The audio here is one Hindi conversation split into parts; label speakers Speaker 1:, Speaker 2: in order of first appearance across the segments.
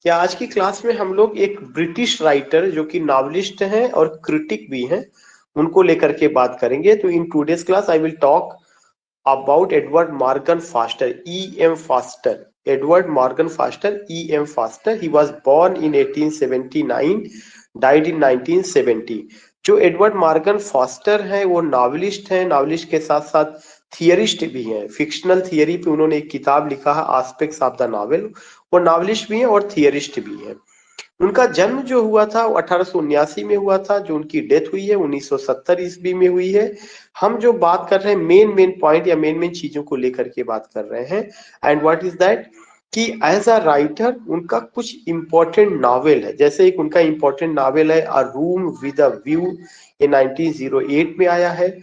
Speaker 1: क्या आज की क्लास में हम लोग एक ब्रिटिश राइटर जो कि नॉवलिस्ट हैं और क्रिटिक भी हैं उनको लेकर के बात करेंगे। तो in today's class I will talk about Edward Morgan Forster, E.M. Forster. Edward Morgan Forster, E.M. Forster, he was born in 1879, died in 1970। जो एडवर्ड मॉर्गन फास्टर हैं वो नॉवलिस्ट हैं, नॉवलिस्ट के साथ साथ थियरिस्ट भी हैं। फिक्शनल थियरी पे उन्होंने एक किताब लिखा है, एस्पेक्ट्स ऑफ द नॉवेल। वो नॉवलिस्ट भी हैं और थियरिस्ट भी हैं। उनका जन्म जो हुआ था वो 1879 में हुआ था। जो उनकी डेथ हुई है 1970 ईस्वी में हुई है। हम जो बात कर रहे हैं मेन पॉइंट या मेन चीजों को लेकर के बात कर रहे हैं। एंड व्हाट इज दैट कि एज अ राइटर उनका कुछ इंपॉर्टेंट नॉवेल है। जैसे एक उनका इंपॉर्टेंट नॉवेल है अ रूम विद अ व्यू, ये 1908 में आया है।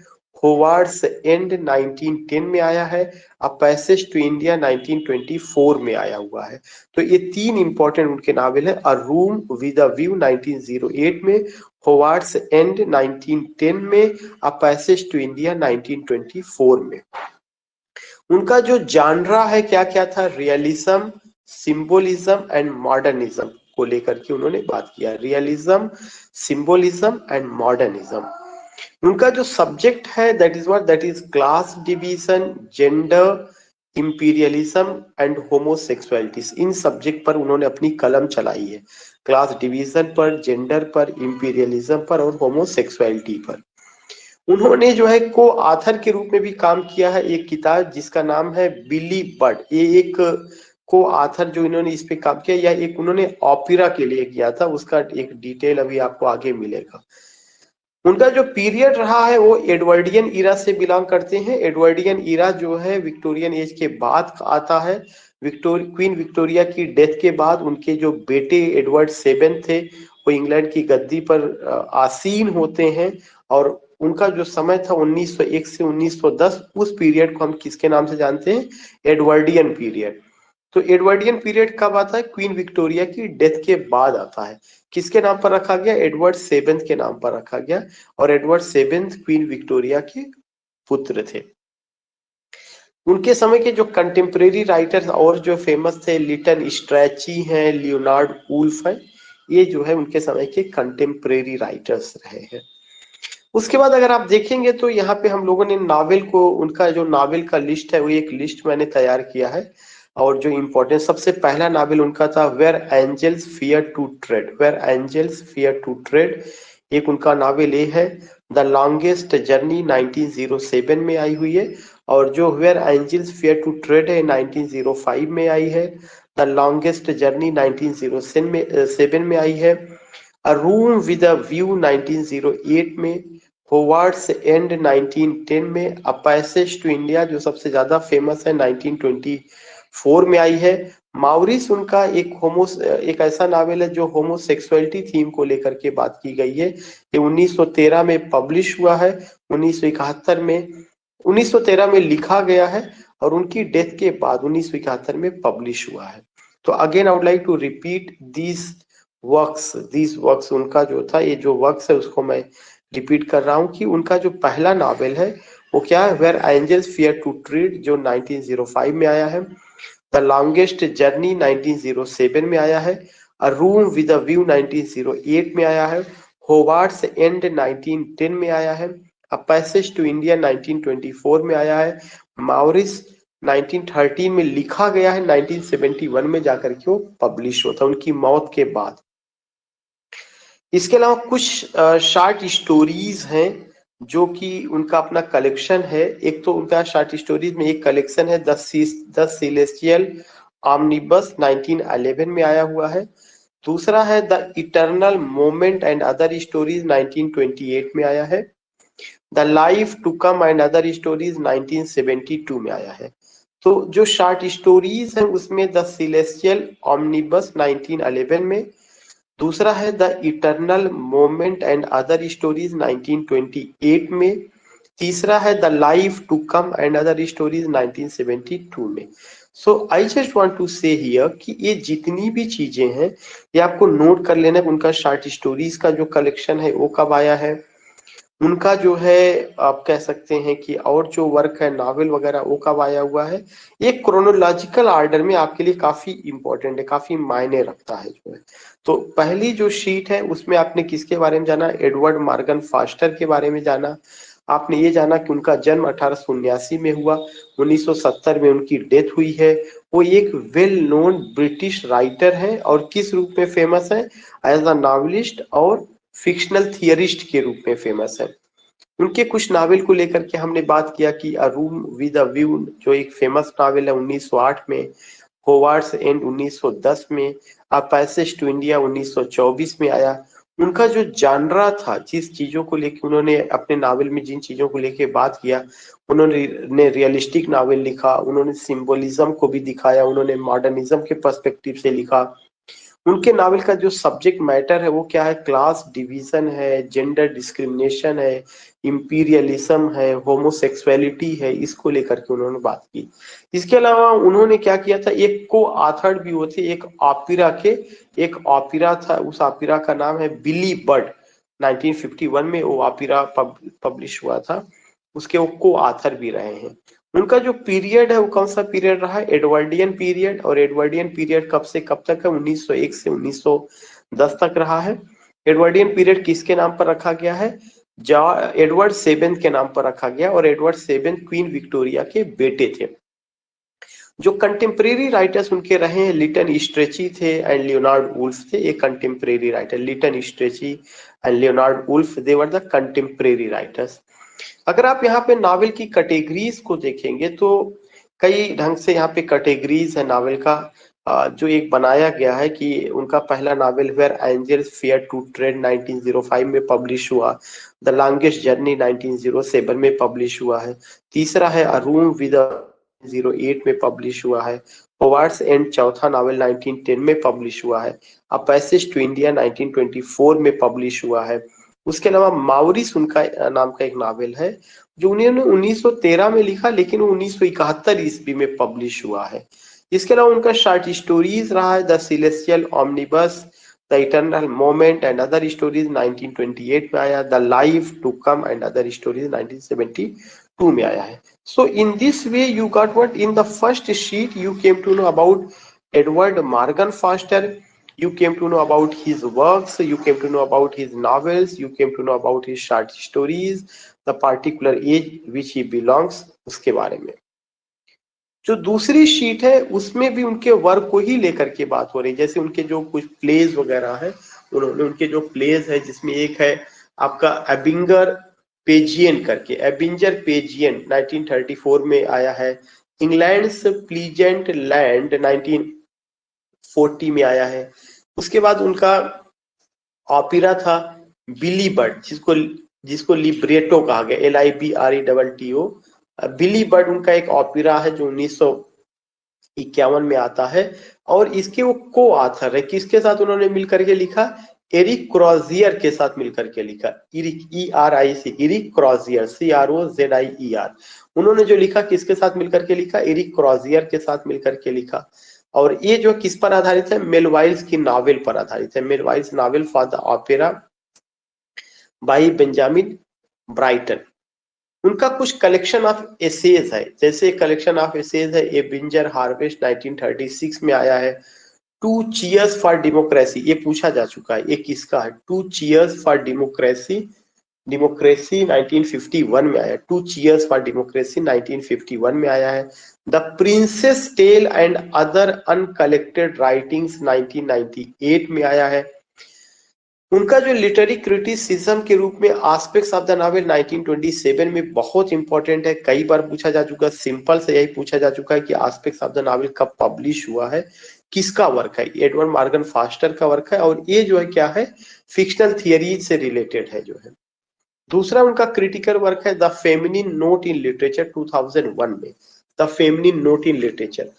Speaker 1: होवार्ड्स एंड 1910 में आया है। अ पैसेज टू इंडिया 1924 में आया हुआ है। तो ये तीन इंपॉर्टेंट उनके नावल है। अ रूम विद अ व्यू 1908 में, होवार्ड्स एंड 1910 में, अ पैसेज टू इंडिया 1924 में। उनका जो जानरा है क्या क्या था, रियलिज्म, सिंबोलिज्म एंड मॉडर्निज्म को लेकर के उन्होंने बात किया। Realism, symbolism and modernism. उनका जो सब्जेक्ट है that is class division, gender, imperialism and homosexualities. इन सब्जेक्ट पर उन्होंने अपनी कलम चलाई है। क्लास डिवीजन पर, जेंडर पर, इंपीरियलिज्म पर और होमोसेक्सुअलिटी पर। उन्होंने जो है को आथर के रूप में भी काम किया है एक किताब जिसका नाम है बिली बर्ड। ये एक को आथर जो इन्होंने इस पे काम किया, या एक उन्होंने ओपेरा के लिए किया था, उसका एक डिटेल अभी आपको आगे मिलेगा। उनका जो पीरियड रहा है वो एडवर्डियन ईरा से बिलोंग करते हैं। एडवर्डियन ईरा जो है विक्टोरियन एज के बाद आता है। क्वीन विक्टोरिया की डेथ के बाद उनके जो बेटे एडवर्ड सेवन थे वो इंग्लैंड की गद्दी पर आसीन होते हैं। और उनका जो समय था 1901 से 1910, उस पीरियड को हम किसके नाम से जानते हैं, एडवर्डियन पीरियड। तो एडवर्डियन पीरियड कब आता है, क्वीन विक्टोरिया की डेथ के बाद आता है। किसके नाम पर रखा गया, एडवर्ड सेवेंथ के नाम पर रखा गया। और एडवर्ड सेवेंथ क्वीन विक्टोरिया के पुत्र थे। उनके समय के जो कंटेम्प्रेरी राइटर्स और जो फेमस थे, लिटन स्ट्रैची हैं, लियोनार्ड वुल्फ है, ये जो है उनके समय के कंटेम्प्रेरी राइटर्स रहे हैं। उसके बाद अगर आप देखेंगे तो यहाँ पे हम लोगों ने नावल को, उनका जो नावल का लिस्ट है वो एक लिस्ट मैंने तैयार किया है। और जो इम्पोर्टेंट सबसे पहला नावल उनका था where angels fear to tread. Where angels fear to tread एक उनका नावल ये है। द लॉन्गेस्ट जर्नी 1907 में आई हुई है। और जो where angels fear to tread है 1905 में आई है। द लॉन्गेस्ट जर्नी 1907 में आई है। अ रूम विद अ व्यू 1908 में, होवार्ड्स एंड 1910 में, अ पैसेज टू इंडिया जो सबसे ज्यादा फेमस है 1924 में आई है। माउरिस उनका एक ऐसा नावल है जो होमोसेक्सुअलिटी थीम को लेकर के बात की गई है। ये 1913 में पब्लिश हुआ है। 1971 में 1913 में लिखा गया है और उनकी डेथ के बाद 1971 में पब्लिश हुआ है। तो again I would like to repeat this works उनका जो था, ये जो वर्क्स है उसको मैं रिपीट कर रहा हूँ कि उनका जो पहला नॉवेल है वो क्या है, वेयर एंजल्स फियर टू ट्रीड जो 1905 में आया है। द लॉन्गेस्ट जर्नी 1907 में आया है। अ रूम विद अ व्यू 1908 में आया है। होवार्ड्स एंड 1910 में आया है। अ पैसेज टू इंडिया 1924 में आया है। माउरिस 1913 में लिखा गया है, 1971 में जाकर के वो पब्लिश होता है उनकी मौत के बाद। इसके अलावा कुछ शॉर्ट स्टोरीज हैं जो कि उनका अपना कलेक्शन है। एक तो उनका शॉर्ट स्टोरीज में एक कलेक्शन है द सेलेस्टियल ऑमनिबस 1911 में आया हुआ है। दूसरा है the eternal moment and other stories 1928 में आया है। The life to come and other stories 1972 में आया है। तो जो शॉर्ट स्टोरीज हैं उसमें द सेलेस्टियल ऑमनिबस 1911 में, दूसरा है the eternal moment and other stories 1928 में, तीसरा है the life to come and other stories 1972 में। So I just want to say here कि ये जितनी भी चीजें हैं ये आपको नोट कर लेना। उनका शॉर्ट स्टोरीज का जो कलेक्शन है वो कब आया है, उनका जो है आप कह सकते हैं कि और जो वर्क है नावल वगैरह वो कब आया हुआ है, एक क्रोनोलॉजिकल ऑर्डर में आपके लिए काफी इंपॉर्टेंट है, काफी मायने रखता है जो है। तो पहली जो शीट है उसमें आपने किसके बारे में जाना, एडवर्ड मॉर्गन फास्टर के बारे में जाना। आपने ये जाना कि उनका जन्म 1879 में हुआ, 1970 में उनकी डेथ हुई है। वो एक वेल नोन ब्रिटिश राइटर है और किस रूप में फेमस है, एज अ नॉवलिस्ट और फिक्शनल थियरिस्ट के रूप में फेमस है। उनके कुछ नावल को लेकर के हमने बात किया कि अ रूम विद अ व्यू जो एक फेमस नावल है 1908 में, होवार्ड्स एंड 1910 में, अ पैसेज टू इंडिया 1924 में आया। उनका जो जानरा था, जिस चीजों को लेके उन्होंने अपने नावल में जिन चीजों को लेके बात किया, उन्होंने रियलिस्टिक नावल लिखा, उन्होंने सिंबोलिज्म को भी दिखाया, उन्होंने मॉडर्निज्म के पर्सपेक्टिव से लिखा। उनके नावल का जो सब्जेक्ट मैटर है वो क्या है, क्लास डिवीजन है, जेंडर डिस्क्रिमिनेशन है, इंपीरियलिज्म है, होमोसेक्सुअलिटी है, इसको लेकर के उन्होंने बात की। इसके अलावा उन्होंने क्या किया था, एक को ऑथर भी वो थे एक ऑपेरा के, एक ऑपेरा था, उस ऑपेरा का नाम है बिली बर्ड। 1951 में वो ऑपेरा पब्लिश हुआ था, उसके वो को ऑथर भी रहे हैं। उनका जो पीरियड है वो कौन सा पीरियड रहा है, एडवर्डियन पीरियड। और एडवर्डियन पीरियड कब से कब तक है, 1901 से 1910 तक रहा है। एडवर्डियन पीरियड किसके नाम पर रखा गया है, एडवर्ड सेवेंथ के नाम पर रखा गया, और एडवर्ड सेवेंथ क्वीन विक्टोरिया के बेटे थे। जो कंटेम्प्रेरी राइटर्स उनके रहे हैं, लिटन स्ट्रेची थे एंड लियोनार्ड वुल्फ थे, एक contemporary writer, Lytton Strachey and Leonard Woolf, they were the contemporary writers. अगर आप यहाँ पे नावल की कैटेगरीज को देखेंगे तो कई ढंग से यहाँ पे कैटेगरीज है नावल का। जो एक बनाया गया है कि उनका पहला novel where angels fear to tread 1905 में पब्लिश हुआ, द लॉन्गेस्ट जर्नी 1907 में पब्लिश हुआ है। तीसरा है अ रूम विद 08 में पब्लिश हुआ है। होवार्ड्स एंड चौथा नावल 1910 में पब्लिश हुआ है। अ पैसेज टू इंडिया 1924 में पब्लिश हुआ है। उसके अलावा माउरिस उनका नाम का एक नावल है जो उन्होंने 1913 में लिखा, लेकिन वो 1971 ईस्वी में पब्लिश हुआ है। इसके अलावा उनका शॉर्ट स्टोरीज रहा है the celestial omnibus, the eternal moment and other stories 1928 में आया, the life to come and other stories 1972 में आया है। So in this way you got what, in the first sheet you came to know about Edward Morgan Foster, you came to know about his works, you came to know about his novels, you came to know about his short stories, the particular age which he belongs, उसके बारे में। जो दूसरी शीट है उसमें भी उनके वर्क को ही लेकर के बात हो रही है, जैसे उनके जो कुछ प्लेज वगैरह है, उन्होंने उनके जो प्लेज है जिसमें एक है आपका एबिंगर पेजियन करके, एबिंजर पेजियन 1934 में आया है। इंग्लैंड्स प्लीजेंट लैंड 1940 में आया है। उसके बाद उनका ऑपेरा था बिली बर्ड, जिसको जिसको लिब्रेटो कहा गया, LIBRETTO। बिली बर्ड उनका एक ऑपेरा है जो 1951 में आता है, और इसके वो को ऑथर है, किसके साथ उन्होंने मिलकर के लिखा, एरिक क्रॉजियर के साथ मिलकर के लिखा, इरिक ERIC, इरिक क्रॉजियर CROZIER। उन्होंने जो लिखा किसके साथ मिलकर के लिखा, एरिक क्रॉजियर के साथ मिलकर के लिखा। और ये जो किस पर आधारित है, मेलवाइल्स की नावल पर आधारित है, Melville's novel for the opera by Benjamin Britten. उनका कुछ कलेक्शन ऑफ एसेज है, जैसे कलेक्शन ऑफ एसेज है ए बिंजर हार्वेस्ट 1936 में आया है। टू चीयर्स फॉर डेमोक्रेसी, ये पूछा जा चुका है, ये किसका है, two cheers for democracy, democracy 1951 में आया, टू चीयर्स फॉर डेमोक्रेसी 1951 में आया है। The princess tale and other uncollected writings 1998 में आया है। उनका जो लिटरेरी क्रिटिसिज्म के रूप में एस्पेक्ट्स ऑफ द नॉवेल 1927 में बहुत इंपॉर्टेंट है, कई बार पूछा जा चुका, सिंपल से यही पूछा जा चुका है कि एस्पेक्ट्स ऑफ द नॉवेल कब पब्लिश हुआ है, किसका वर्क है, एडवर्ड मॉर्गन फास्टर का वर्क है, और ये जो है क्या है, फिक्शनल थियरीज से रिलेटेड है जो है। दूसरा उनका क्रिटिकल वर्क है the feminine note in literature 2001 में, the feminine note in literature.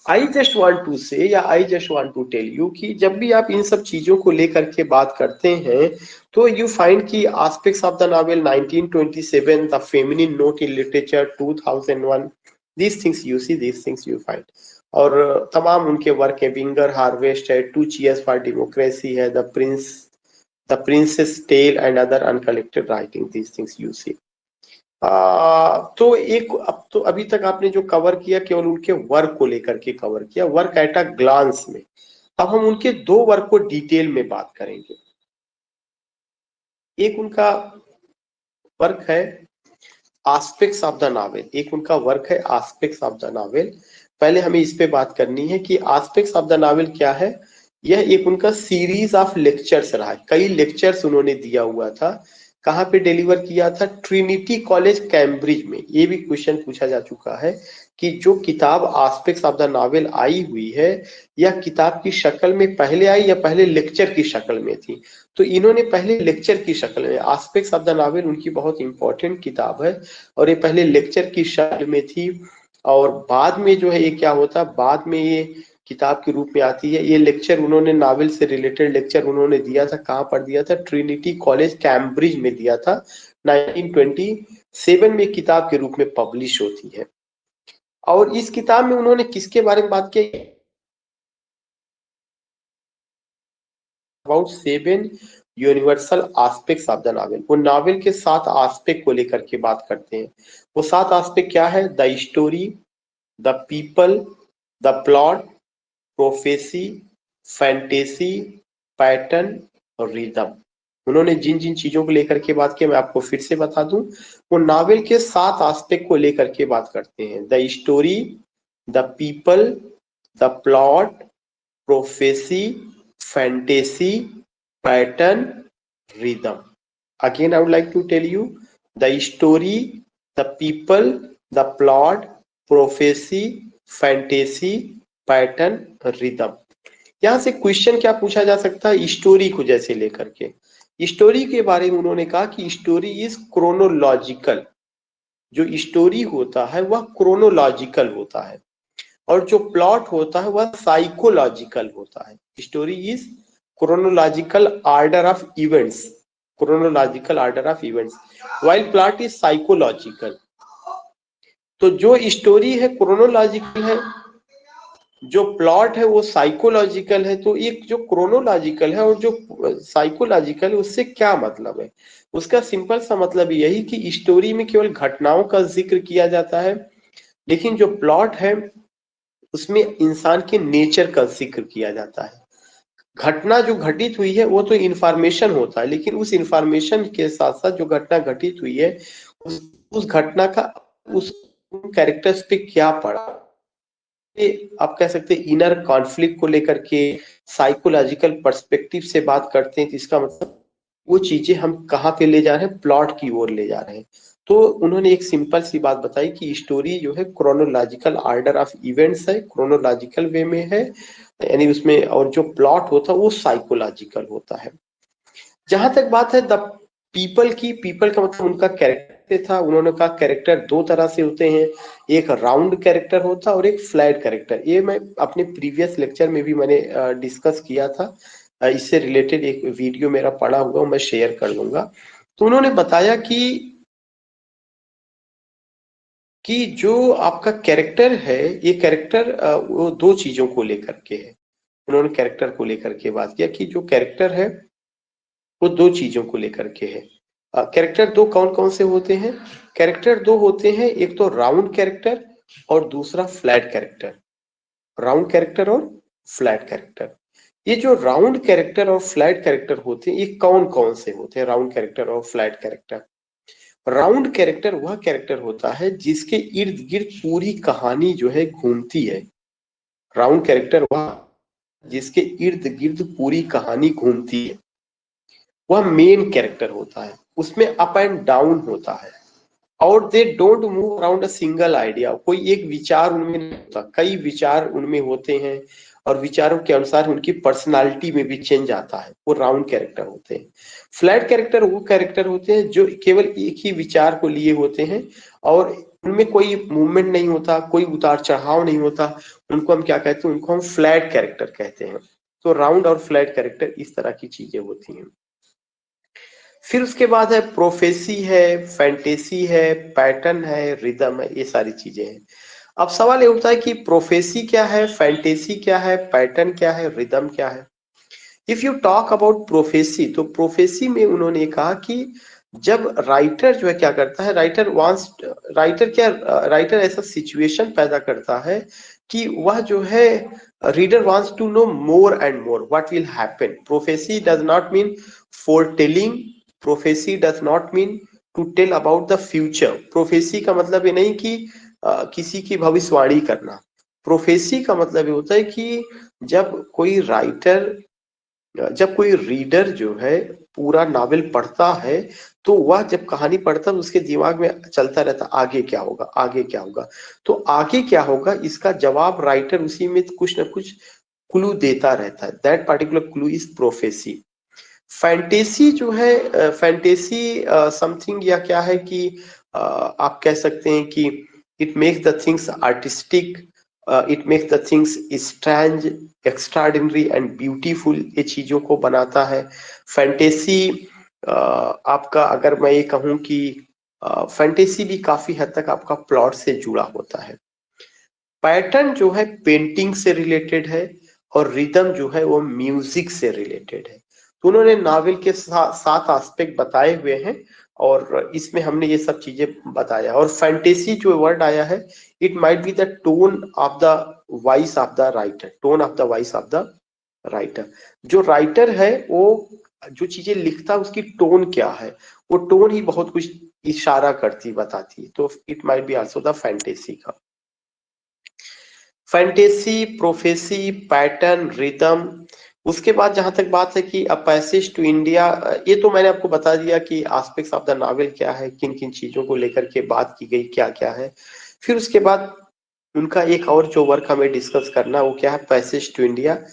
Speaker 1: I just want to say या I just want to tell you कि जब भी आप इन सब चीजों को लेकर के बात करते हैं तो यू फाइंड कि aspects of the novel 1927, the feminine note in literature 2001, these things you see, these things you find। और तमाम उनके वर्क है, विंगर हार्वेस्ट है, टू चीयर्स फॉर डेमोक्रेसी है, the prince the princess tale and other uncollected writing, these things you see. तो एक अब तो अभी तक आपने जो कवर किया केवल उनके वर्क को लेकर के कवर किया, वर्क एट अ ग्लांस में। अब हम उनके दो वर्क को डिटेल में बात करेंगे। एक उनका वर्क है एस्पेक्ट्स ऑफ द नॉवेल, एक उनका वर्क है एस्पेक्ट्स ऑफ द नॉवेल। पहले हमें इस पे बात करनी है कि एस्पेक्ट्स ऑफ द नॉवेल क्या है। यह एक उनका सीरीज ऑफ लेक्चर्स रहा है, कई लेक्चर्स उन्होंने दिया हुआ था। कहाँ पे डिलीवर किया था? ट्रिनिटी कॉलेज कैम्ब्रिज में। ये भी क्वेश्चन पूछा जा चुका है कि जो किताब एस्पेक्ट्स ऑफ द नॉवेल आई हुई है, यह किताब की शक्ल में पहले आई या पहले लेक्चर की शक्ल में थी? तो इन्होंने पहले लेक्चर की शक्ल में, एस्पेक्ट्स ऑफ द नॉवेल उनकी बहुत इंपॉर्टेंट किताब है और ये पहले लेक्चर की शक्ल में थी। और बाद में जो है ये क्या होता, बाद में ये किताब के रूप में आती है। ये लेक्चर उन्होंने नॉवेल से रिलेटेड लेक्चर उन्होंने दिया था, कहाँ पर दिया था? ट्रिनिटी कॉलेज कैम्ब्रिज में दिया था। 1927 में किताब के रूप में पब्लिश होती है। और इस किताब में उन्होंने किसके बारे में बात की? About 7 universal aspects of the novel. वो नॉवेल के 7 एस्पेक्ट को लेकर के बात करते हैं। वो 7 एस्पेक्ट क्या है? The story, the people, the plot, prophecy, fantasy, pattern और रिदम। उन्होंने जिन जिन चीजों को लेकर के बात की मैं आपको फिर से बता दूं। वो नॉवेल के 7 एस्पेक्ट को लेकर के बात करते हैं। The story, the people, the plot, prophecy, fantasy, pattern, rhythm. Again, I would like to tell you the story, the people, the plot, prophecy, fantasy, pattern, rhythm। यहाँ से क्वेश्चन क्या पूछा जा सकता है? स्टोरी को जैसे लेकर के, स्टोरी के बारे में उन्होंने कहा कि स्टोरी इज क्रोनोलॉजिकल। जो स्टोरी होता है वह क्रोनोलॉजिकल होता है और जो प्लॉट होता है वह साइकोलॉजिकल होता है। Story is chronological order of events, chronological order of events, while plot is psychological. तो जो स्टोरी है क्रोनोलॉजिकल है, जो प्लॉट है वो साइकोलॉजिकल है। तो एक जो क्रोनोलॉजिकल है और जो साइकोलॉजिकल है उससे क्या मतलब है? उसका सिंपल सा मतलब यही कि स्टोरी में केवल घटनाओं का जिक्र किया जाता है, लेकिन जो प्लॉट है उसमें इंसान के नेचर का जिक्र किया जाता है। घटना जो घटित हुई है वो तो इंफॉर्मेशन होता है, लेकिन उस इंफॉर्मेशन के साथ साथ जो घटना घटित हुई है उस घटना का उस कैरेक्टर्स पे क्या पड़ा, आप कह सकते हैं इनर कॉन्फ्लिक्ट को लेकर के साइकोलॉजिकल पर्सपेक्टिव से बात करते हैं। तो इसका मतलब वो चीजें हम कहाँ पे ले जा रहे हैं? प्लॉट की ओर ले जा रहे हैं। तो उन्होंने एक सिंपल सी बात बताई कि स्टोरी जो है क्रोनोलॉजिकल ऑर्डर ऑफ इवेंट्स है, क्रोनोलॉजिकल वे में है, यानी उसमें, और जो प्लॉट होता है वो साइकोलॉजिकल होता है। जहां तक बात है द पीपल की, पीपल का मतलब उनका कैरेक्टर था। उन्होंने कहा कैरेक्टर दो तरह से होते हैं, एक राउंड कैरेक्टर होता है और एक फ्लैट कैरेक्टर। ये मैं अपने प्रीवियस लेक्चर में भी मैंने डिस्कस किया था। इससे रिलेटेड एक वीडियो मेरा पड़ा हुआ मैं शेयर कर दूंगा। तो उन्होंने बताया कि जो आपका कैरेक्टर है, ये कैरेक्टर वो दो चीजों को लेकर के है। उन्होंने कैरेक्टर को लेकर के बात किया कि जो कैरेक्टर है वो दो चीजों को लेकर के है। कैरेक्टर दो कौन कौन से होते हैं? कैरेक्टर दो होते हैं, एक तो राउंड कैरेक्टर और दूसरा फ्लैट कैरेक्टर। राउंड कैरेक्टर और फ्लैट कैरेक्टर। ये जो राउंड कैरेक्टर और फ्लैट कैरेक्टर होते हैं ये कौन कौन से होते हैं? राउंड कैरेक्टर और फ्लैट कैरेक्टर। राउंड कैरेक्टर वह कैरेक्टर होता है जिसके इर्द गिर्द पूरी कहानी जो है घूमती है। राउंड कैरेक्टर वह जिसके इर्द गिर्द पूरी कहानी घूमती है, वह मेन कैरेक्टर होता है। उसमें अप एंड डाउन होता है और they don't move around a single idea. कोई एक विचार उनमें नहीं होता, कई विचार उनमें होते हैं और विचारों के अनुसार उनकी पर्सनालिटी में भी चेंज आता है। वो राउंड कैरेक्टर होते हैं। फ्लैट कैरेक्टर वो कैरेक्टर होते हैं जो केवल एक ही विचार को लिए होते हैं और उनमें कोई मूवमेंट नहीं होता, कोई उतार चढ़ाव नहीं होता। उनको हम क्या कहते हैं? उनको हम फ्लैट कैरेक्टर कहते हैं। तो राउंड और फ्लैट कैरेक्टर इस तरह की चीजें होती हैं। फिर उसके बाद है प्रोफेसी है, फैंटेसी है, पैटर्न है, रिदम है, ये सारी चीजें हैं। अब सवाल ये उठता है कि प्रोफेसी क्या है, फैंटेसी क्या है, पैटर्न क्या है, रिदम क्या है? If you talk about prophecy, तो प्रोफेसी में उन्होंने कहा कि जब राइटर जो है क्या करता है, राइटर ऐसा सिचुएशन पैदा करता है कि वह जो है reader wants to know more and more what will happen. Prophecy does not mean foretelling, prophecy does not mean to tell about the future. Prophecy का मतलब ये नहीं कि किसी की भविष्यवाणी करना। प्रोफेसी का मतलब ये होता है कि जब कोई रीडर जो है पूरा नावल पढ़ता है, तो वह जब कहानी पढ़ता है उसके दिमाग में चलता रहता आगे क्या होगा, आगे क्या होगा। तो आगे क्या होगा इसका जवाब राइटर उसी में कुछ ना कुछ क्लू देता रहता है। That particular clue is prophecy. Fantasy जो है, फैंटेसी समथिंग या क्या है कि आप कह सकते हैं कि it makes the things artistic, it makes the things strange, extraordinary and beautiful, ये चीजों को बनाता है। फैंटेसी आपका, अगर मैं ये कहूँ कि फैंटेसी भी काफी हद तक आपका प्लॉट से जुड़ा होता है। पैटर्न जो है पेंटिंग से रिलेटेड है और रिदम जो है वो म्यूजिक से रिलेटेड है। तो उन्होंने नावल के सात एस्पेक्ट बताए हुए हैं और इसमें हमने ये सब चीजें बताया। और फैंटेसी जो वर्ड आया है, it might be the tone of the voice of the writer, tone of the voice of the writer. जो राइटर है वो जो चीजें लिखता है उसकी टोन क्या है, वो टोन ही बहुत कुछ इशारा करती बताती है। तो it might be also the fantasy का। Fantasy, prophecy, pattern, rhythm. उसके बाद जहां तक बात है कि अ पैसेज टू इंडिया, ये तो मैंने आपको बता दिया कि एस्पेक्ट्स ऑफ द नॉवेल क्या है, किन किन चीजों को लेकर के बात की गई क्या क्या है। फिर उसके बाद उनका एक और जो वर्क हमें डिस्कस करना वो क्या है, पैसेज टू इंडिया।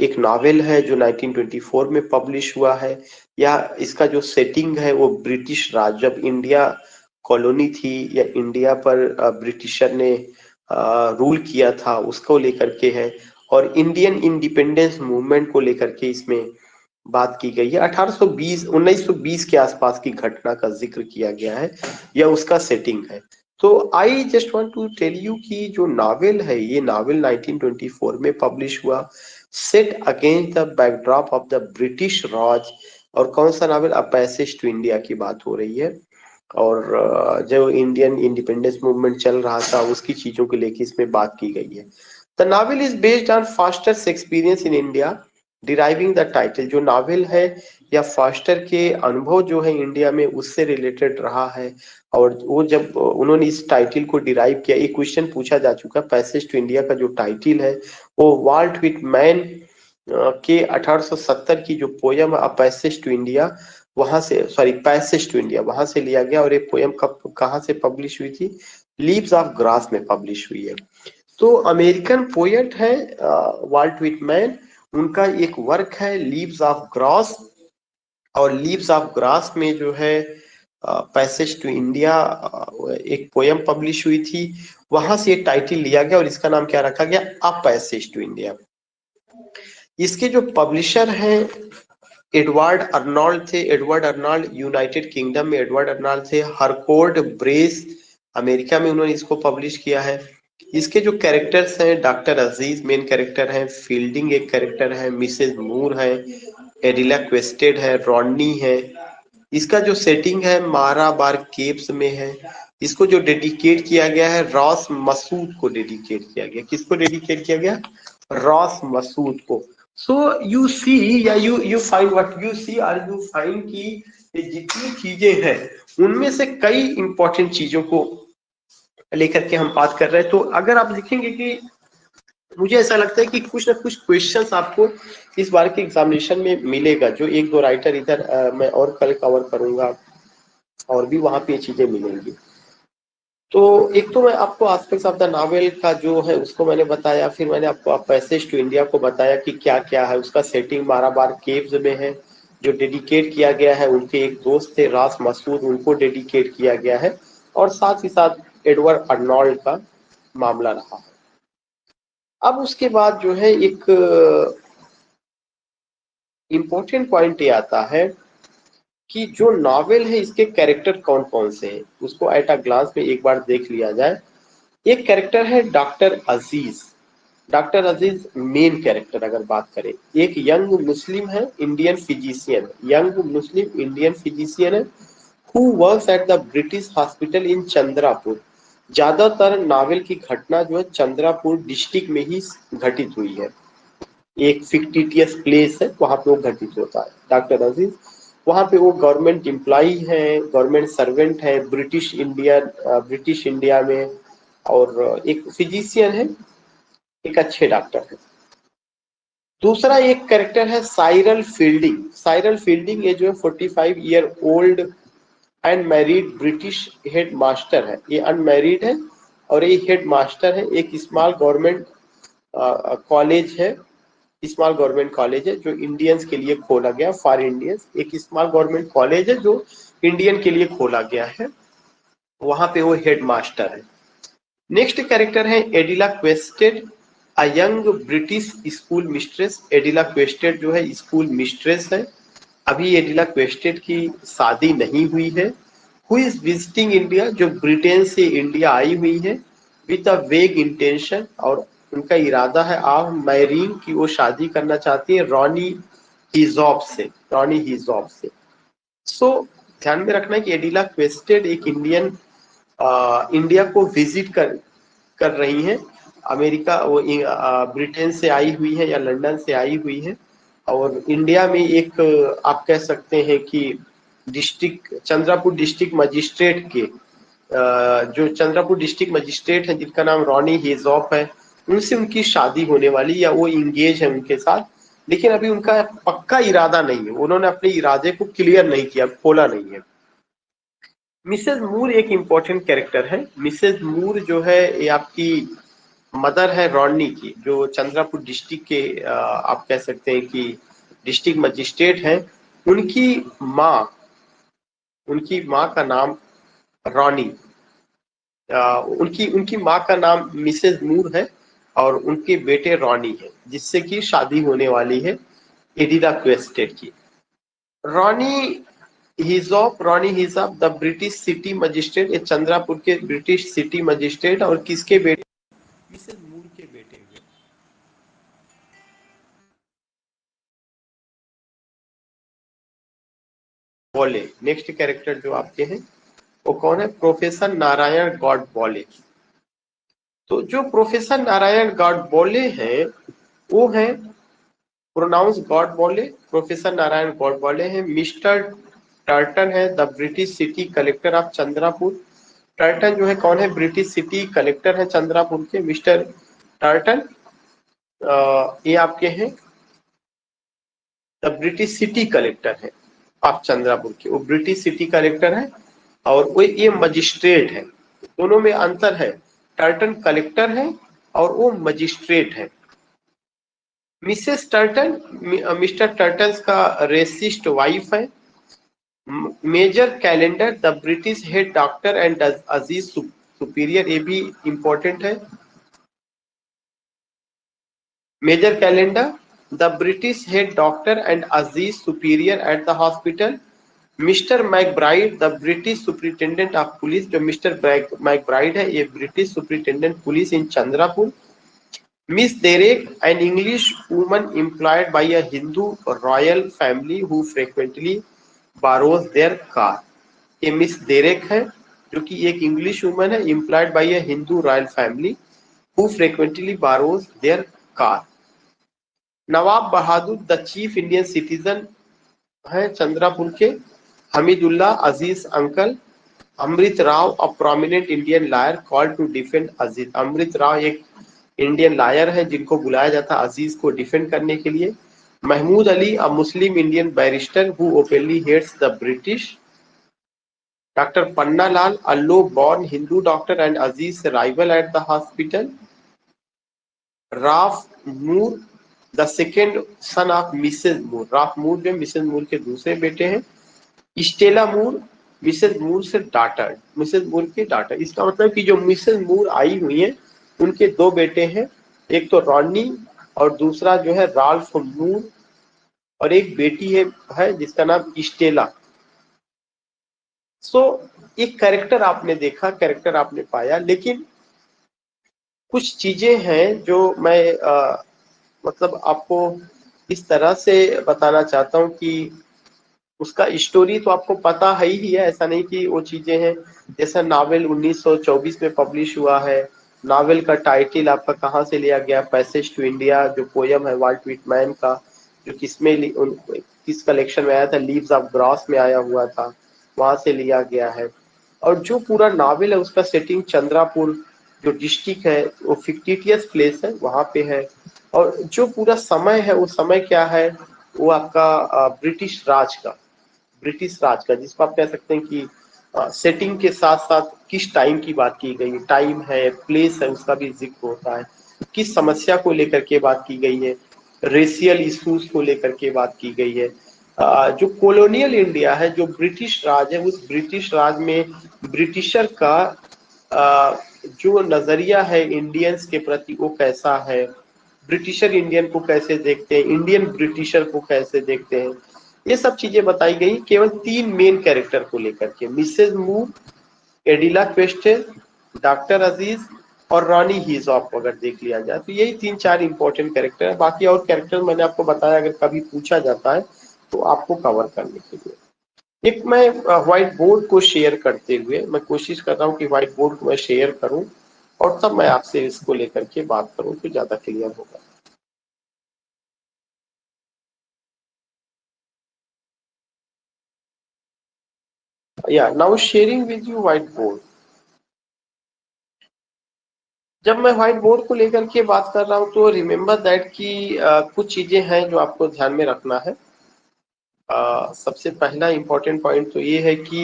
Speaker 1: एक नॉवेल है जो 1924 में पब्लिश हुआ है, या इसका जो सेटिंग है वो ब्रिटिश राज, जब इंडिया कॉलोनी थी या इंडिया पर ब्रिटिशर ने रूल किया था उसको लेकर के है। और इंडियन इंडिपेंडेंस मूवमेंट को लेकर के इसमें बात की गई है। 1820 1920 के आसपास की घटना का जिक्र किया गया है या उसका सेटिंग है। तो I just want to tell you कि जो नावल है ये नावल 1924 में पब्लिश हुआ, set against the backdrop of the British Raj. और कौन सा novel, a passage to India की बात हो रही है। और जो इंडियन इंडिपेंडेंस मूवमेंट चल रहा था उसकी चीजों को लेके इसमें बात की गई है। The novel is based on fosters experience in India, deriving the title. जो नावल है या फास्टर के अनुभव जो है इंडिया में उससे रिलेटेड रहा है। और वो जब उन्होंने इस टाइटल को डिराइव किया, एक क्वेश्चन पूछा जा चुका, पैसेज टू इंडिया का जो टाइटल है वो वाल्ट व्हिटमैन के 1870 की जो poem a passage to India, वहां से, सॉरी पैसेज टू इंडिया, वहां से लिया गया। और ये पोयम कब कहाँ से पब्लिश हुई थी, लीव्स ऑफ ग्रास में पब्लिश हुई है। तो अमेरिकन पोएट है वाल्ट व्हिटमैन, उनका एक वर्क है लीव्स ऑफ ग्रास। और लीव्स ऑफ ग्रास में जो है पैसेज टू इंडिया एक पोयम पब्लिश हुई थी, वहां से एक टाइटल लिया गया और इसका नाम क्या रखा गया, अ पैसेज टू इंडिया। इसके जो पब्लिशर हैं एडवर्ड अर्नोल्ड थे। एडवर्ड अर्नोल्ड यूनाइटेड किंगडम में एडवर्ड अर्नोल्ड थे। हरकोर्ट ब्रेस अमेरिका में उन्होंने इसको पब्लिश किया है। इसके जो कैरेक्टर्स हैं, डॉक्टर अजीज मेन कैरेक्टर हैं, फील्डिंग एक कैरेक्टर है, मिसेज मूर है, एडिला क्वेस्टेड है, रॉडनी है। इसका जो सेटिंग है माराबार केव्स में है। इसको जो डेडिकेट किया गया है रॉस मसूद को डेडिकेट किया गया। किसको डेडिकेट किया गया, रॉस मसूद को। सो यू सी या you find what you see और यू फाइंड कि ये जितनी चीजें हैं उनमें से कई इंपॉर्टेंट चीजों को लेकर के हम बात कर रहे हैं। तो अगर आप देखेंगे कि मुझे ऐसा लगता है कि कुछ ना कुछ क्वेश्चंस आपको इस बार के एग्जामिनेशन में मिलेगा, जो एक दो राइटर इधर मैं और कल कवर करूंगा और भी वहां पे ये चीजें मिलेंगी। तो एक तो मैं आपको एस्पेक्ट्स ऑफ द नॉवेल का जो है उसको मैंने बताया, फिर मैंने आपको पैसेज टू इंडिया को बताया कि क्या क्या है। उसका सेटिंग माराबार केव्स में है, जो डेडिकेट किया गया है उनके एक दोस्त थे रास मसूद, उनको डेडिकेट किया गया है। और साथ ही साथ एडवर्ड अर्नोल्ड का मामला रहा है। अब उसके बाद जो है एक इम्पोर्टेंट पॉइंट ये आता है कि जो नॉवेल है इसके कैरेक्टर कौन कौन से हैं, उसको एट अ ग्लांस में एक बार देख लिया जाए। एक कैरेक्टर है डॉक्टर अजीज। डॉक्टर अजीज मेन कैरेक्टर अगर बात करें, एक यंग मुस्लिम है, इंडियन फिजिशियन, यंग मुस्लिम इंडियन फिजिशियन है, who works at the British hospital in Chandrapur. ज्यादातर नावल की घटना जो है चंद्रापुर डिस्ट्रिक्ट में ही घटित हुई है, एक फिक्टिटियस प्लेस है, वहां पे वो घटित होता है। डॉक्टर अजीज वहां पे वो गवर्नमेंट एम्प्लॉई है, गवर्नमेंट सर्वेंट है ब्रिटिश इंडिया में, और एक फिजिशियन है, एक अच्छे डॉक्टर है। दूसरा एक कैरेक्टर है साइरल फील्डिंग। साइरल फील्डिंग ये जो है 45 year old unmarried British head master है, ये अनमैरिड है और ये हेड मास्टर है। एक स्मॉल गवर्नमेंट कॉलेज है, स्मॉल गवर्नमेंट कॉलेज है जो इंडियंस के लिए खोला गया, फॉर इंडियंस एक स्मॉल गवर्नमेंट कॉलेज है जो इंडियन के लिए खोला गया है, वहां पे वो हेड मास्टर है। नेक्स्ट कैरेक्टर है Adela Quested, a young British school mistress. Adela Quested जो है स्कूल मिस्ट्रेस है, अभी एडिला क्वेस्टेड की शादी नहीं हुई है। हु इज विजिटिंग इंडिया, जो ब्रिटेन से इंडिया आई हुई है, विद अ वेग इंटेंशन, और उनका इरादा है आप मैरीन की, वो शादी करना चाहती है रॉनी हिजॉब से, रॉनी हिजॉब से। सो ध्यान में रखना है कि एडिला क्वेस्टेड एक इंडिया को विजिट कर रही हैं, अमेरिका वो ब्रिटेन से आई हुई है या लंदन से आई हुई है, और इंडिया में एक आप कह सकते हैं कि डिस्ट्रिक्ट चंद्रापुर डिस्ट्रिक्ट मजिस्ट्रेट के जो चंद्रापुर डिस्ट्रिक्ट मजिस्ट्रेट है जिनका नाम रॉनी हेजॉफ है, उनसे उनकी शादी होने वाली, या वो इंगेज है उनके साथ, लेकिन अभी उनका पक्का इरादा नहीं है, उन्होंने अपने इरादे को क्लियर नहीं किया, खोला नहीं है। मिसेज मूर एक इंपॉर्टेंट कैरेक्टर है। मिसेज मूर जो है ये आपकी मदर है रॉनी की, जो चंद्रापुर डिस्ट्रिक्ट के आप कह सकते हैं कि डिस्ट्रिक्ट मजिस्ट्रेट है। उनकी माँ उनकी माँ का नाम रॉनी, उनकी उनकी माँ का नाम मिसेज मूर है और उनके बेटे रॉनी है, जिससे कि शादी होने वाली है एडिला क्वेस्टेड की। Ronny Heaslop the British city magistrate, ये चंद्रापुर के ब्रिटिश सिटी मजिस्ट्रेट और किसके बेटे, मिसेज मूर के बेटे हुए। बोले नेक्स्ट कैरेक्टर जो आपके हैं वो कौन है, प्रोफेसर नारायण गॉड बोले। तो जो प्रोफेसर नारायण गॉड बोले हैं वो है प्रोनाउंस गॉड बोले, प्रोफेसर नारायण गॉड बोले हैं। मिस्टर टर्टन है the British city collector of Chandrapur. Tertian जो है कौन है, ब्रिटिश सिटी कलेक्टर है चंद्रापुर के, मिस्टर टर्टन ये आपके हैं द ब्रिटिश सिटी कलेक्टर है ऑफ चंद्रापुर के, वो ब्रिटिश सिटी कलेक्टर है और वो ये मजिस्ट्रेट है, दोनों में अंतर है, टर्टन कलेक्टर है और वो मजिस्ट्रेट है। मिसेस टर्टन मिस्टर टर्टन का रेसिस्ट वाइफ है। Major Callendar the British head doctor and Aziz superior, ये भी इंपॉर्टेंट है। Major Callendar the British head doctor and Aziz superior at the hospital. Mr McBryde the British superintendent of police, जो मिस्टर मैकब्राइड है ये British superintendent police in Chandrapore. Miss Derek an English woman employed by a Hindu royal family who frequently borrows their car. ये मिस देरेक है जो कि एक इंग्लिश वुमन है employed by a Hindu royal family who frequently borrows their car. Nawab Bahadur the chief Indian citizen है चंद्रापुर के। Hamidullah Aziz uncle. Amrit Rao a prominent Indian lawyer called to defend Aziz. Amrit Rao एक इंडियन लायर है जिनको बुलाया जाता है अजीज को डिफेंड करने के लिए। Mahmoud Ali a Muslim Indian barrister who openly hates the British. Doctor Panna Lal a low born Hindu doctor and Aziz rival at the hospital. Ralph Moore the second son of Mrs Moore. Ralph Moore जो मिसेज मूर के दूसरे बेटे हैं। स्टेला मूर मिसेज मूर से डॉटर, मिसेज मूर की डॉटर। इसका मतलब कि जो मिसेज मूर आई हुई है उनके दो बेटे हैं, एक तो रॉनी और दूसरा जो है राल्फ मूर, और एक बेटी है जिसका नाम स्टेला। सो एक कैरेक्टर आपने देखा, कैरेक्टर आपने पाया, लेकिन कुछ चीजें हैं जो मैं मतलब आपको इस तरह से बताना चाहता हूँ कि उसका स्टोरी तो आपको पता है ही है, ऐसा नहीं कि वो चीजें हैं। जैसा नावल 1924 में पब्लिश हुआ है, नावल का टाइटल आपका कहाँ से लिया गया, पैसेज टू इंडिया, जो पोयम है वाल्ट व्हिटमैन का, जो किस कलेक्शन में आया था, लीव्स ऑफ ग्रास में आया हुआ था, वहां से लिया गया है। और जो पूरा नावल है उसका सेटिंग चंद्रापुर जो डिस्ट्रिक्ट है, वो फिक्टिटियस प्लेस है, वहां पे है। और जो पूरा समय है वो समय क्या है, वो आपका ब्रिटिश राज का, जिसको आप कह सकते हैं कि सेटिंग के साथ साथ किस टाइम की बात की गई है, टाइम है, प्लेस है, उसका भी जिक्र होता है, किस समस्या को लेकर के बात की गई है, रेशियल इश्यूज को लेकर के बात की गई है। जो कॉलोनियल इंडिया है, जो ब्रिटिश राज है, उस ब्रिटिश राज में ब्रिटिशर का जो नजरिया है इंडियंस के प्रति वो कैसा है, ब्रिटिशर इंडियन को कैसे देखते हैं, इंडियन ब्रिटिशर को कैसे देखते हैं, ये सब चीजें बताई गई केवल 3 मेन कैरेक्टर को लेकर के, मिसेज मूर, एडिला क्वेस्टेल, डॉक्टर अजीज और रानी हिजॉप। अगर देख लिया जाए तो यही 3-4 इंपॉर्टेंट कैरेक्टर है। बाकी और कैरेक्टर मैंने आपको बताया, अगर कभी पूछा जाता है तो आपको कवर करने के लिए। एक मैं व्हाइट बोर्ड को शेयर करते हुए मैं कोशिश कर रहा हूँ कि व्हाइट बोर्ड को मैं शेयर करूँ और तब मैं आपसे इसको लेकर के बात करूँ तो ज्यादा क्लियर होगा। या now sharing with you white board. जब मैं व्हाइट बोर्ड को लेकर के बात कर रहा हूँ तो रिमेम्बर दैट कि कुछ चीजें हैं जो आपको ध्यान में रखना है। सबसे पहला इंपॉर्टेंट पॉइंट तो ये है कि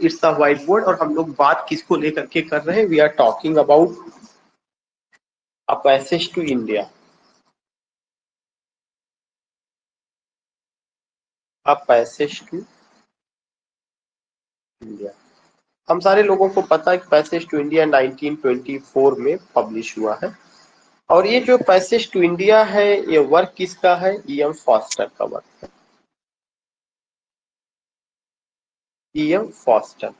Speaker 1: इट्स अ व्हाइट बोर्ड, और हम लोग बात किसको लेकर के कर रहे हैं, we are talking about a passage to India. A passage to India, हम सारे लोगों को पता है कि पैसेज टू इंडिया 1924 में पब्लिश हुआ है। और ये जो पैसेज टू इंडिया है, ये वर्क किसका है, E.M. फॉस्टर का वर्क है। E.M. फॉस्टर,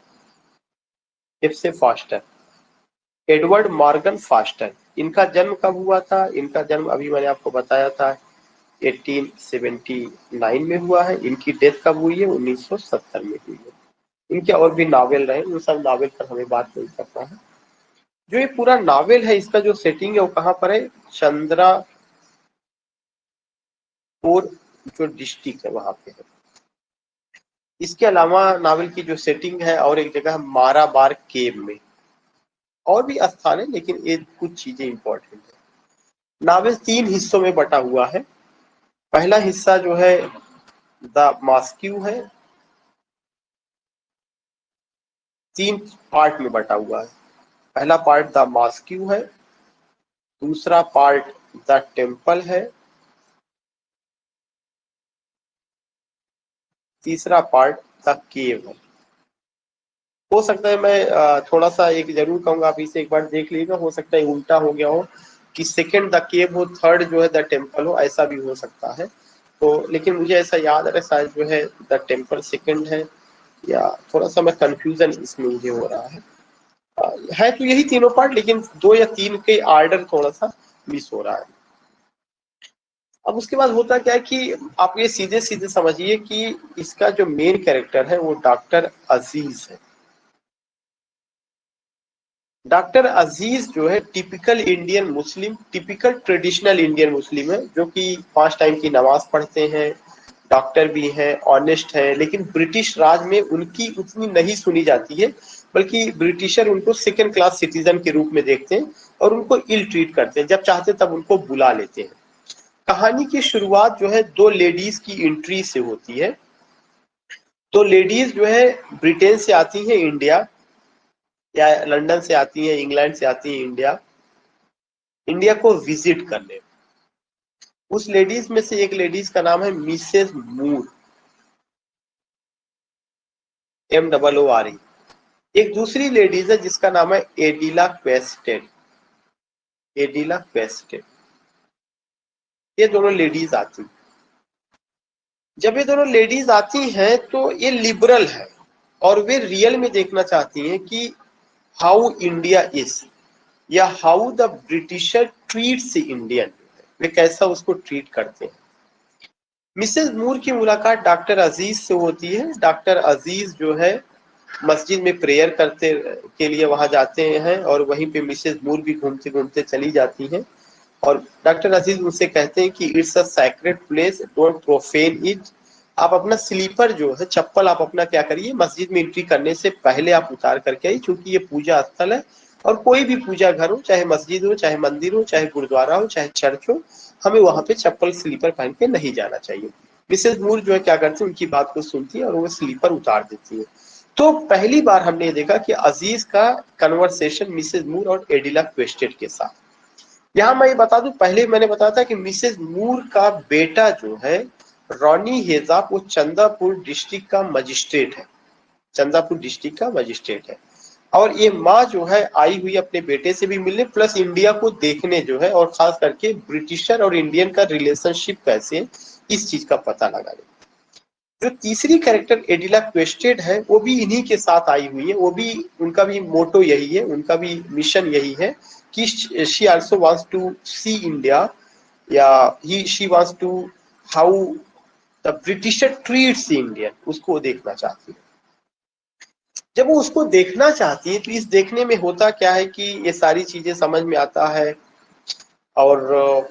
Speaker 1: एफ से फॉस्टर, एडवर्ड मॉर्गन फास्टर। इनका जन्म कब हुआ था, इनका जन्म अभी मैंने आपको बताया था 1879 में हुआ है। इनकी डेथ कब हुई है, 1970 में हुई है। इनके और भी नावल रहे, उन सब नावल पर हमें बात नहीं करना है। जो ये पूरा नावल है, इसका जो सेटिंग है वो कहाँ पर है, चंद्रापुर जो डिस्ट्रिक्ट है वहां पे है। इसके अलावा नावल की जो सेटिंग है और एक जगह माराबार केव में, और भी स्थान है लेकिन ये कुछ चीजें इंपॉर्टेंट है। नावल 3 हिस्सों में बटा हुआ है। पहला हिस्सा जो है द मास्क्यू है, 3 पार्ट में बटा हुआ है। पहला पार्ट द मास्क्यू है, दूसरा पार्ट द टेम्पल है, तीसरा पार्ट द केव है। हो सकता है मैं थोड़ा सा एक जरूर कहूंगा, आप इसे एक बार देख लीजिएगा, हो सकता है उल्टा हो गया हो कि सेकंड द केव हो, थर्ड जो है द टेम्पल हो, ऐसा भी हो सकता है। तो लेकिन मुझे ऐसा याद है शायद जो है द टेम्पल सेकंड है, या थोड़ा सा मैं कंफ्यूजन इसमें मुझे हो रहा है। है तो यही तीनों पार्ट, लेकिन 2 या 3 के आर्डर थोड़ा सा मिस हो रहा है। अब उसके बाद होता क्या है कि आप ये सीधे सीधे समझिए कि इसका जो मेन कैरेक्टर है वो डॉक्टर अजीज है। डॉक्टर अजीज जो है typical Indian Muslim, typical traditional Indian Muslim है, जो कि 5 टाइम की नमाज पढ़ते हैं, डॉक्टर भी हैं, ऑनेस्ट है। लेकिन ब्रिटिश राज में उनकी उतनी नहीं सुनी जाती है, बल्कि ब्रिटिशर उनको सेकेंड क्लास सिटीजन के रूप में देखते हैं और उनको इल ट्रीट करते हैं, जब चाहते तब उनको बुला लेते हैं। कहानी की शुरुआत जो है 2 लेडीज की एंट्री से होती है। तो लेडीज जो है ब्रिटेन से आती हैं इंडिया, या लंदन से आती हैं, इंग्लैंड से आती हैं इंडिया, इंडिया को विजिट करने। उस लेडीज में से एक लेडीज का नाम है मिसेस मूर, MOORE। एक दूसरी लेडीज है जिसका नाम है एडिला क्वेस्टेड, एडिला क्वेस्टेड। ये दोनों लेडीज आती हैं। जब ये दोनों लेडीज आती हैं तो ये लिबरल है, और वे रियल में देखना चाहती हैं कि हाउ इंडिया इज, या how the Britisher treats Indian, वे कैसा उसको ट्रीट करते हैं। मिसेज मूर की मुलाकात डॉक्टर अजीज से होती है। डॉक्टर अजीज जो है मस्जिद में प्रेयर करते के लिए वहां जाते हैं और वहीं पे मिसेज मूर भी घूमते घूमते चली जाती हैं और डॉक्टर अजीज उनसे कहते हैं कि it's a sacred place, don't profane it. आप अपना स्लीपर जो है, चप्पल आप अपना क्या करिए, मस्जिद में एंट्री करने से पहले आप उतार करके आइए, क्योंकि ये पूजा स्थल है और कोई भी पूजा घर हो, चाहे मस्जिद हो, चाहे मंदिर हो, चाहे गुरुद्वारा हो, चाहे चर्च हो, हमें वहां पे चप्पल स्लीपर पहन के नहीं जाना चाहिए। मिसेज मूर जो है क्या करती है, उनकी बात को सुनती है और वो स्लीपर उतार देती है। तो पहली बार हमने देखा कि अजीज का कन्वर्सेशन मिसेज मूर और एडिला क्वेस्टेड के साथ। यहाँ मैं ये बता दूं, पहले मैंने बताया था कि मिसेज मूर का बेटा जो है रॉनी हेजाब, वो चंदापुर डिस्ट्रिक्ट का मजिस्ट्रेट है, चंदापुर डिस्ट्रिक्ट का मजिस्ट्रेट है। और ये माँ जो है आई हुई अपने बेटे से भी मिलने, प्लस इंडिया को देखने जो है, और खास करके ब्रिटिशर और इंडियन का रिलेशनशिप कैसे, इस चीज का पता लगाने। जो तीसरी कैरेक्टर एडिला क्वेस्टेड है, वो भी इन्हीं के साथ आई हुई है। वो भी, उनका भी मोटो यही है, उनका भी मिशन यही है कि she also wants to see India, या ही she wants to how the Britisher treats Indian, उसको देखना चाहती है। जब वो उसको देखना चाहती है तो इस देखने में होता क्या है कि ये सारी चीजें समझ में आता है और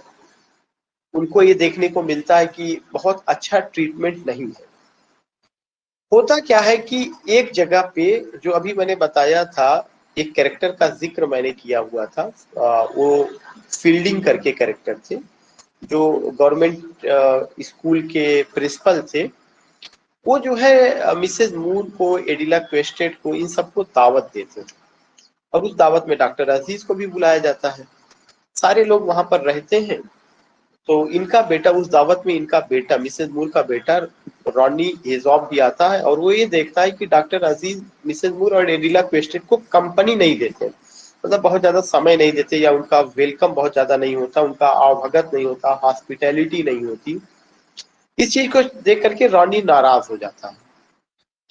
Speaker 1: उनको ये देखने को मिलता है कि बहुत अच्छा ट्रीटमेंट नहीं है। होता क्या है कि एक जगह पे, जो अभी मैंने बताया था, एक कैरेक्टर का जिक्र मैंने किया हुआ था, वो फील्डिंग करके कैरेक्टर थे, जो गवर्नमेंट स्कूल के प्रिंसिपल थे। वो जो है मिसेज मूर को, एडिला क्वेस्टेड को, इन सबको दावत देते थे और उस दावत में डॉक्टर अजीज को भी बुलाया जाता है। सारे लोग वहां पर रहते हैं। तो इनका बेटा, उस दावत में इनका बेटा, मिसेज मूर का बेटा रॉनी हेजॉब भी आता है और वो ये देखता है कि डॉक्टर अजीज मिसेज मूर और एडिला क्वेस्टेड को कंपनी नहीं देते, मतलब बहुत ज्यादा समय नहीं देते, या उनका वेलकम बहुत ज्यादा नहीं होता, उनका आवभगत नहीं होता, हॉस्पिटैलिटी नहीं होती। इस चीज को देख करके रॉनी नाराज हो जाता है।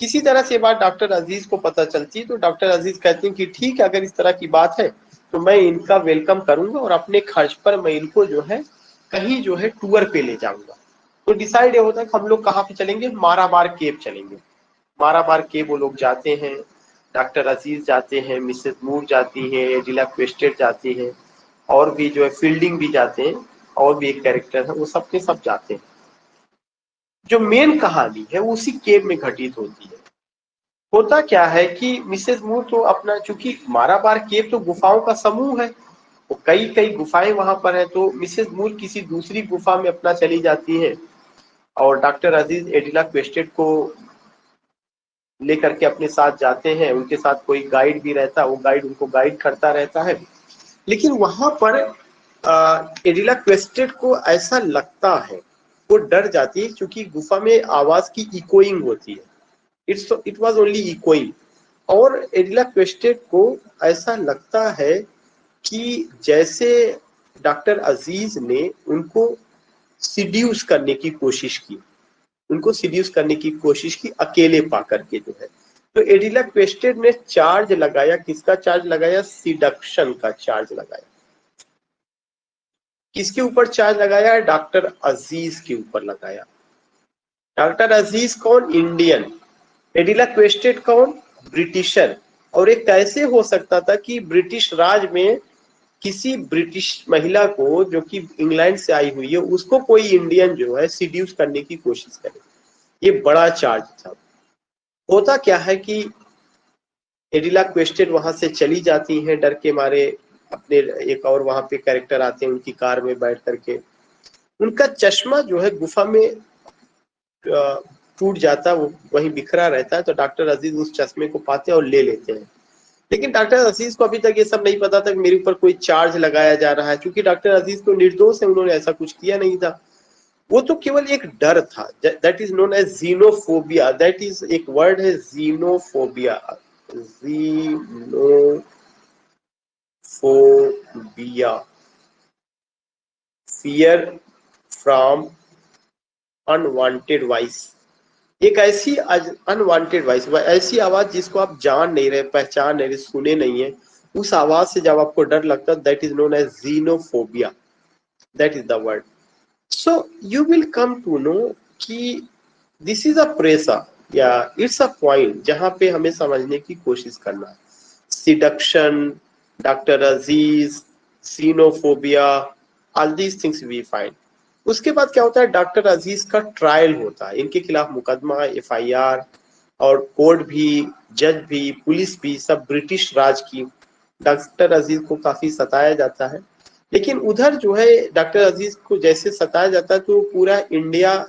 Speaker 1: किसी तरह से बात डॉक्टर अजीज को पता चलती है, तो डॉक्टर अजीज कहते हैं कि ठीक है, अगर इस तरह की बात है तो मैं इनका वेलकम करूंगा और अपने खर्च पर मैं इनको जो है कहीं जो है टूर पे ले जाऊंगा। तो डिसाइड ये होता है कि हम लोग कहाँ पे चलेंगे, माराबार केव चलेंगे। माराबार केव वो लोग जाते हैं, डॉक्टर अजीज जाते हैं, मिसेज मूर जाती है, एडिला क्वेस्टेड जाती है, और भी जो है फील्डिंग भी जाते हैं, और भी एक कैरेक्टर है, वो सब के सब जाते हैं। जो मेन कहानी है वो उसी केव में घटित होती है। होता क्या है कि मिसेज मूर तो अपना, चूंकि माराबार केव तो गुफाओं का समूह है, तो कई कई गुफाएं वहां पर है, तो मिसेज मूर किसी दूसरी गुफा में अपना चली जाती है और डॉक्टर अजीज एडिला क्वेस्टेड को लेकर के अपने साथ जाते हैं। उनके साथ कोई गाइड भी रहता है, वो गाइड उनको गाइड करता रहता है। लेकिन वहां पर एडिला क्वेस्टेड को ऐसा लगता है, वो डर जाती है, क्योंकि गुफा में आवाज की इकोइंग होती है, इट वाज ओनली इकोइंग। और एडिला क्वेस्टेड को ऐसा लगता है कि जैसे डॉक्टर अजीज ने उनको सिड्यूस करने की कोशिश की, उनको सिड्यूस करने की कोशिश की अकेले पा करके जो है। तो एडिला क्वेस्टेड ने चार्ज लगाया, किसका चार्ज लगाया, सिडक्शन का चार्ज लगाया। किसके ऊपर चार्ज लगाया, डॉक्टर अजीज के ऊपर लगाया। डॉक्टर अजीज कौन, इंडियन, एडिला क्वेस्टेड कौन, ब्रिटिशर। और ये कैसे हो सकता था कि ब्रिटिश राज में किसी ब्रिटिश महिला को, जो कि इंग्लैंड से आई हुई है, उसको कोई इंडियन जो है सिड्यूस करने की कोशिश करे। ये बड़ा चार्ज था। होता क्या है कि एडिला क्वेस्टेड वहां से चली जाती हैं डर के मारे। अपने एक और वहां पे कैरेक्टर आते हैं उनकी कार में बैठ करके। उनका चश्मा जो है गुफा में टूट जाता है, वो वहीं बिखरा रहता है, तो डॉक्टर अजीज उस चश्मे को पाते हैं और ले लेते हैं। लेकिन डॉक्टर अजीज को अभी तक ये सब नहीं पता था कि मेरे ऊपर कोई चार्ज लगाया जा रहा है, क्योंकि डॉक्टर अजीज तो निर्दोष है, उन्होंने ऐसा कुछ किया नहीं था। वो तो केवल एक डर था, that is known as xenophobia. That is एक वर्ड है, xenophobia, xenophobia, fear from unwanted voice. एक ऐसी अनवांटेड वॉइस, ऐसी आवाज जिसको आप जान नहीं रहे, पहचान नहीं रहे, सुने नहीं है, उस आवाज से जब आपको डर लगता है, that is known as xenophobia, that is the word. So you will come to know कि दिस इज अ प्रेशर या इट्स अ पॉइंट जहां पे हमें समझने की कोशिश करना है. Seduction, doctor Aziz, xenophobia, all these things we find. उसके बाद क्या होता है, डॉक्टर अजीज का ट्रायल होता है, इनके खिलाफ मुकदमा, एफआईआर, और कोर्ट भी, जज भी, पुलिस भी, सब ब्रिटिश राज की. डॉक्टर अजीज को काफी सताया जाता है. लेकिन उधर जो है डॉक्टर अजीज को जैसे सताया जाता है तो पूरा इंडिया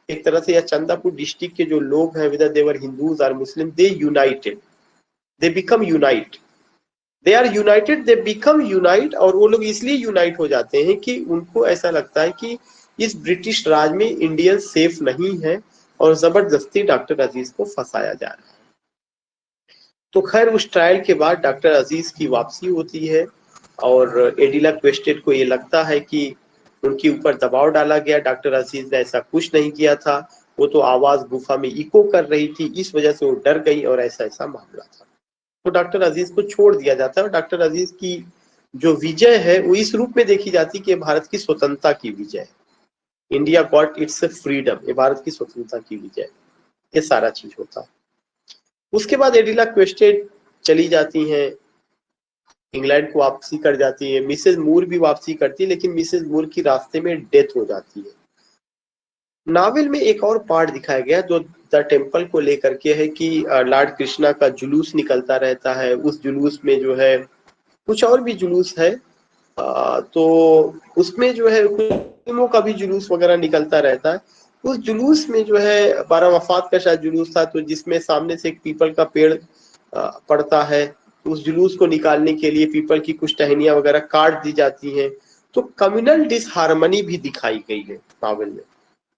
Speaker 1: एक तरह से, या चंदापुर डिस्ट्रिक्ट के जो लोग हैं, वेदर देवर हिंदूज और Muslim, they united, they become unite, they are united, they become unite. और वो लोग इसलिए यूनाइट हो जाते हैं कि उनको ऐसा लगता है कि इस ब्रिटिश राज में इंडियन सेफ नहीं है और जबरदस्ती डॉक्टर अजीज को फंसाया जा रहा है. तो खैर उस ट्रायल के बाद डॉक्टर अजीज की वापसी होती है और एडिला क्वेस्टेड को ये लगता है कि उनके ऊपर दबाव डाला गया. डॉक्टर अजीज ने ऐसा कुछ नहीं किया था, वो तो आवाज गुफा में इको कर रही थी, इस वजह से वो डर गई और ऐसा ऐसा मामला था. तो डॉक्टर अजीज को छोड़ दिया जाता है और डॉक्टर अजीज की जो विजय है वो इस रूप में देखी जाती है कि भारत की स्वतंत्रता की विजय, इंडिया गॉट इट्स फ्रीडम, ये भारत की स्वतंत्रता की विजय, ये सारा चीज होता है. उसके बाद एडिला क्वेस्टेड चली जाती हैं, इंग्लैंड को वापसी कर जाती है. मिसेज मूर भी वापसी करती है, लेकिन मिसेज मूर की रास्ते में डेथ हो जाती है. नावल में एक और पार्ट दिखाया गया जो द टेम्पल को लेकर के है कि लॉर्ड कृष्णा का जुलूस निकलता रहता है. उस जुलूस में जो है कुछ और भी जुलूस है, तो उसमें जो है मुस्लिमों का भी जुलूस वगैरह निकलता रहता है. उस जुलूस में जो है 12 वफात का शायद जुलूस था, तो जिसमें सामने से एक पीपल का पेड़ पड़ता है. उस जुलूस को निकालने के लिए पीपल की कुछ टहनियां वगैरह काट दी जाती हैं. तो कम्युनल डिसहार्मनी भी दिखाई गई है नावल में.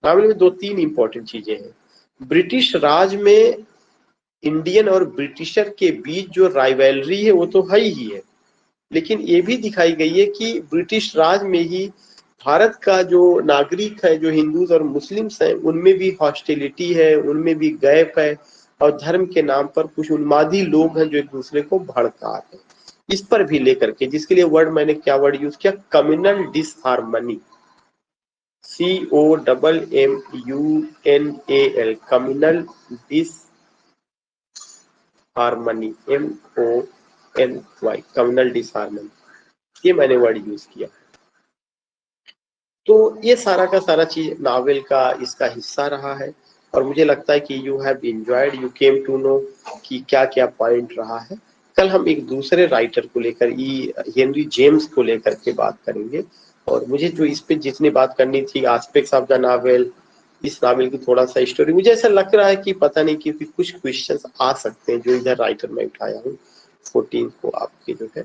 Speaker 1: नावल में 2-3 इंपॉर्टेंट चीजें हैं. ब्रिटिश राज में इंडियन और ब्रिटिशर के बीच जो राइवलरी है वो तो है ही है, लेकिन ये भी दिखाई गई है कि ब्रिटिश राज में ही भारत का जो नागरिक है, जो हिंदूज और मुस्लिम्स हैं, उनमें भी हॉस्टिलिटी है, उनमें भी गैप है, और धर्म के नाम पर कुछ उन्मादी लोग हैं जो एक दूसरे को भड़का रहे हैं. इस पर भी लेकर के, जिसके लिए वर्ड मैंने क्या वर्ड यूज किया, communal disharmony, COMMUNAL, communal disharmony, MONY, communal disharmony, ये मैंने वर्ड यूज किया. तो ये सारा का सारा चीज नावल का इसका हिस्सा रहा है, और मुझे लगता है कि you have enjoyed, you came to know कि क्या क्या पॉइंट रहा है. कल हम एक दूसरे राइटर को लेकर, हेनरी जेम्स को लेकर के बात करेंगे. और मुझे जो इस पे जितनी बात करनी थी, एस्पेक्ट्स ऑफ द नावल, इस नावल की थोड़ा सा स्टोरी, मुझे ऐसा लग रहा है कि पता नहीं, क्योंकि कुछ क्वेश्चंस आ सकते हैं जो इधर राइटर में उठाया हूँ 14 को आपके जो है